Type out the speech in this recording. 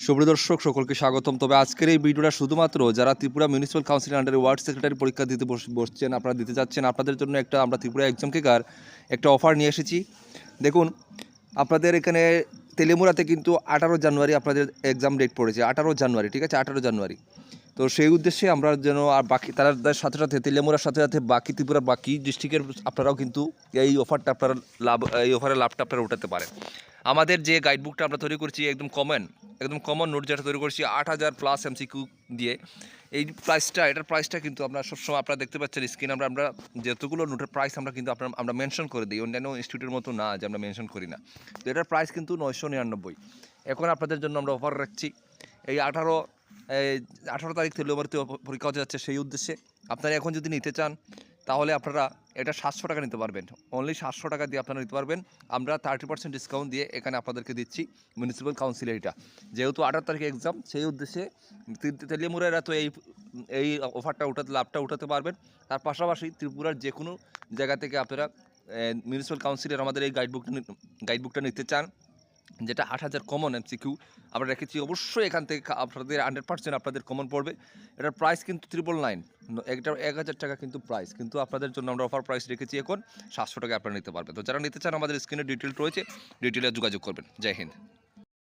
সুপ্রিয় দর্শক সকলকে স্বাগতম। তবে আজকের এই ভিডিওটা শুধুমাত্র যারা ত্রিপুরা মিউনিসিপ্যাল কাউন্সিলের আন্ডারে ওয়ার্ড সেক্রেটারি পরীক্ষা দিতে বসছেন, আপনারা দিতে যাচ্ছেন, আপনাদের জন্য আমরা ত্রিপুরা এক্সাম কেকার একটা অফার নিয়ে এসেছি। দেখুন, আপনাদের এখানে তেলেমুরাতে কিন্তু 18 জানুয়ারি আপনাদের এক্সাম ডেট পড়েছে, 18 জানুয়ারি, ঠিক আছে, 18 জানুয়ারি। তো সেই উদ্দেশ্যে আমরা যেন আর বাকি তাদের সাথে সাথে তেলেমুরার সাথে সাথে বাকি ত্রিপুরার বাকি ডিস্ট্রিক্টের আপনারাও কিন্তু এই অফারটা আপনারা এই অফারের লাভটা আপনারা উঠাতে পারেন। আমাদের যে গাইডবুকটা আমরা তৈরি করছি একদম কমন নোট যেটা তৈরি করছি 8000+ MCQ দিয়ে, এই এটার প্রাইসটা কিন্তু আপনারা সবসময় আপনারা দেখতে পাচ্ছেন স্ক্রিন। আমরা যতগুলো নোটের প্রাইস আমরা মেনশন করে দিই, অন্যান্য ইনস্টিটিউটের মতো না যে আমরা মেনশন করি না। তো এটার প্রাইস কিন্তু 999। এখন আপনাদের জন্য আমরা অফার রাখছি এই 18 তারিখ তেলেমুরাতে পরীক্ষা হতে যাচ্ছে, সেই উদ্দেশ্যে আপনারা এখন যদি নিতে চান তাহলে আপনারা এটা 700 টাকা নিতে পারবেন। অনলি 700 টাকা দিয়ে আপনারা নিতে পারবেন। আমরা 30% ডিসকাউন্ট দিয়ে এখানে আপনাদেরকে দিচ্ছি মিউনিসিপ্যাল কাউন্সিলে। এটা যেহেতু 18 তারিখে এক্সাম, সেই উদ্দেশ্যে তেলিয়ামুড়ারা তো এই অফারটা লাভটা উঠাতে পারবেন। তার পাশাপাশি ত্রিপুরার যে কোনো জায়গা থেকে আপনারা মিউনিসিপ্যাল কাউন্সিলের আমাদের এই গাইডবুকটা নিতে চান, যেটা 8000 কমন MCQ আমরা রেখেছি। অবশ্যই এখান থেকে আপনাদের 100% আপনাদের কমন পড়বে। এটার প্রাইস কিন্তু 999, এটা 1000 টাকা কিন্তু প্রাইস, কিন্তু আপনাদের জন্য আমরা অফার প্রাইস রেখেছি এখন 700 টাকা আপনারা নিতে পারবেন। তো যারা নিতে চান আমাদের স্ক্রিনে ডিটেল রয়েছে, ডিটেলে যোগাযোগ করবেন। জয় হিন্দ।